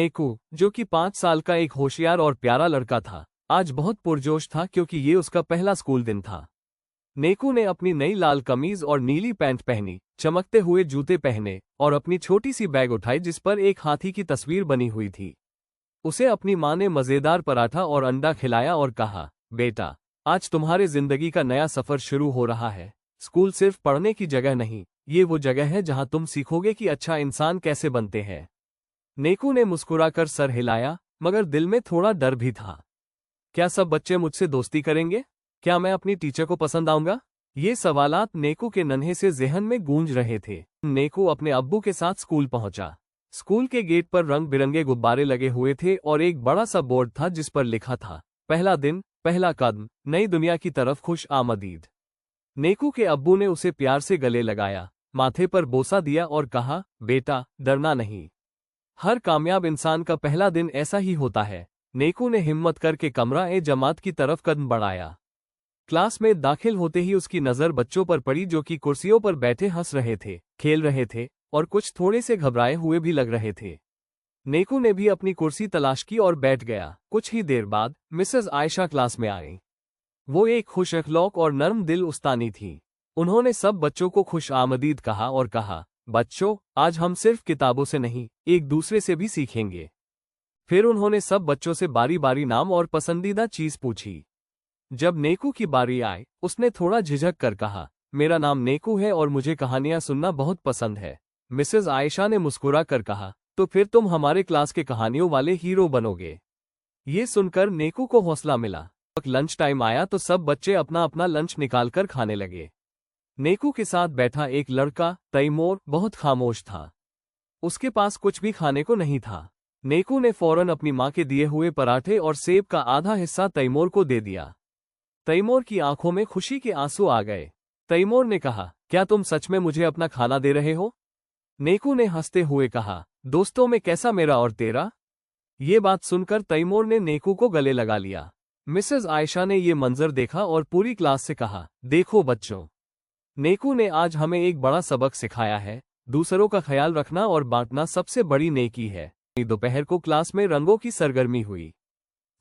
नेकू, जो कि 5 साल का एक होशियार और प्यारा लड़का था, आज बहुत पुरजोश था क्योंकि ये उसका पहला स्कूल दिन था। नेकू ने अपनी नई लाल कमीज और नीली पैंट पहनी, चमकते हुए जूते पहने और अपनी छोटी सी बैग उठाई जिस पर एक हाथी की तस्वीर बनी हुई थी। उसे अपनी माँ ने मज़ेदार पराठा और अंडा खिलाया और कहा, बेटा, आज तुम्हारे जिंदगी का नया सफर शुरू हो रहा है। स्कूल सिर्फ पढ़ने की जगह नहीं, ये वो जगह है जहाँ तुम सीखोगे कि अच्छा इंसान कैसे बनते हैं। नेकू ने मुस्कुराकर सर हिलाया, मगर दिल में थोड़ा डर भी था। क्या सब बच्चे मुझसे दोस्ती करेंगे? क्या मैं अपनी टीचर को पसंद आऊंगा? ये सवालात नेकू के नन्हे से ज़हन में गूंज रहे थे। नेकू अपने अब्बू के साथ स्कूल पहुंचा। स्कूल के गेट पर रंग बिरंगे गुब्बारे लगे हुए थे और एक बड़ा सा बोर्ड था जिस पर लिखा था, पहला दिन, पहला कदम, नई दुनिया की तरफ खुश आमदीद। नेकू के अब्बू ने उसे प्यार से गले लगाया, माथे पर बोसा दिया और कहा, बेटा, डरना नहीं। हर कामयाब इंसान का पहला दिन ऐसा ही होता है। नेकू ने हिम्मत करके कमरा ए जमात की तरफ कदम बढ़ाया। क्लास में दाखिल होते ही उसकी नज़र बच्चों पर पड़ी जो कि कुर्सियों पर बैठे हंस रहे थे, खेल रहे थे और कुछ थोड़े से घबराए हुए भी लग रहे थे। नेकू ने भी अपनी कुर्सी तलाश की और बैठ गया। कुछ ही देर बाद मिसेस आयशा क्लास में आई। वो एक खुश अखलाक और नर्म दिल उस्तानी थी। उन्होंने सब बच्चों को खुश आमदीद कहा और कहा, बच्चों, आज हम सिर्फ किताबों से नहीं, एक दूसरे से भी सीखेंगे। फिर उन्होंने सब बच्चों से बारी बारी नाम और पसंदीदा चीज पूछी। जब नेकू की बारी आई, उसने थोड़ा झिझक कर कहा, मेरा नाम नेकू है और मुझे कहानियां सुनना बहुत पसंद है। मिसेस आयशा ने मुस्कुरा कर कहा, तो फिर तुम हमारे क्लास के कहानियों वाले हीरो बनोगे। ये सुनकर नेकू को हौसला मिला। लंच टाइम आया तो सब बच्चे अपना अपना लंच निकालकर खाने लगे। नेकू के साथ बैठा एक लड़का, तैमूर, बहुत खामोश था। उसके पास कुछ भी खाने को नहीं था। नेकू ने फौरन अपनी माँ के दिए हुए पराठे और सेब का आधा हिस्सा तैमूर को दे दिया। तैमूर की आंखों में खुशी के आंसू आ गए। तैमूर ने कहा, क्या तुम सच में मुझे अपना खाना दे रहे हो? नेकू ने हंसते हुए कहा, दोस्तों में कैसा मेरा और तेरा? ये बात सुनकर तैमूर ने नेकू को गले लगा लिया। मिसेस आयशा ने ये मंजर देखा और पूरी क्लास से कहा, देखो बच्चों, नेकू ने आज हमें एक बड़ा सबक सिखाया है। दूसरों का ख्याल रखना और बांटना सबसे बड़ी नेकी है। दोपहर को क्लास में रंगों की सरगर्मी हुई।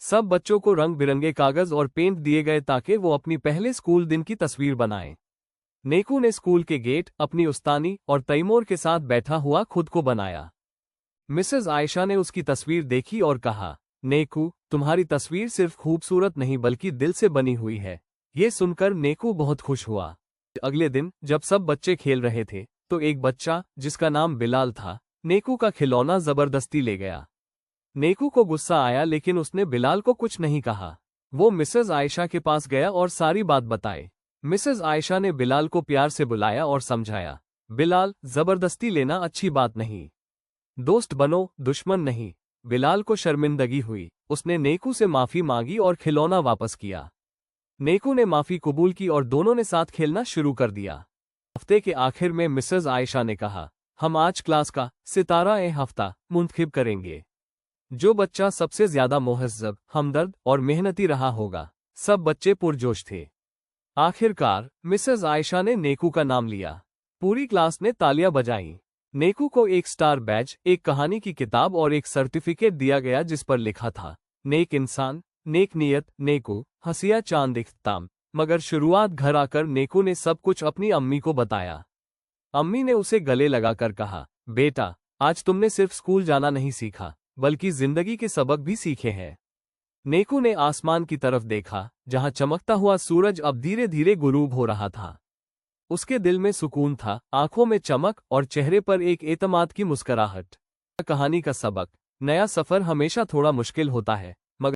सब बच्चों को रंग बिरंगे कागज और पेंट दिए गए ताकि वो अपनी पहले स्कूल दिन की तस्वीर बनाएं। नेकू ने स्कूल के गेट, अपनी उस्तानी और तैमूर के साथ बैठा हुआ खुद को बनाया। मिसेस आयशा ने उसकी तस्वीर देखी और कहा, नेकू, तुम्हारी तस्वीर सिर्फ खूबसूरत नहीं बल्कि दिल से बनी हुई है। ये सुनकर नेकू बहुत खुश हुआ। अगले दिन जब सब बच्चे खेल रहे थे तो एक बच्चा, जिसका नाम बिलाल था, नेकू का खिलौना जबरदस्ती ले गया। नेकू को गुस्सा आया लेकिन उसने बिलाल को कुछ नहीं कहा। वो मिसेस आयशा के पास गया और सारी बात बताई। मिसेस आयशा ने बिलाल को प्यार से बुलाया और समझाया, बिलाल, जबरदस्ती लेना अच्छी बात नहीं। दोस्त बनो, दुश्मन नहीं। बिलाल को शर्मिंदगी हुई। उसने नेकू से माफी मांगी और खिलौना वापस किया। नेकू ने माफी कबूल की और दोनों ने साथ खेलना शुरू कर दिया। हफ्ते के आखिर में मिसेस आयशा ने कहा, हम आज क्लास का सितारा ए हफ्ता मुंतखब करेंगे। जो बच्चा सबसे ज्यादा मुहज़्ज़ब, हमदर्द और मेहनती रहा होगा। सब बच्चे पुरजोश थे। आखिरकार मिसेस आयशा ने नेकू का नाम लिया। पूरी क्लास ने तालियां बजाईं। नेकू को एक स्टार बैज, एक कहानी की किताब और एक सर्टिफिकेट दिया गया जिस पर लिखा था, नेक इंसान, नेक नियत, नेकू, हसिया चांद इख्ताम। मगर शुरुआत घर आकर नेकू ने सब कुछ अपनी अम्मी को बताया। अम्मी ने उसे गले लगाकर कहा, बेटा, आज तुमने सिर्फ स्कूल जाना नहीं सीखा बल्कि जिंदगी के सबक भी सीखे हैं। नेकू ने आसमान की तरफ देखा जहां चमकता हुआ सूरज अब धीरे धीरे गुरूब हो रहा था। उसके दिल में सुकून था, आंखों में चमक और चेहरे पर एक एतमाद की मुस्कुराहट। कहानी का सबक, नया सफर हमेशा थोड़ा मुश्किल होता है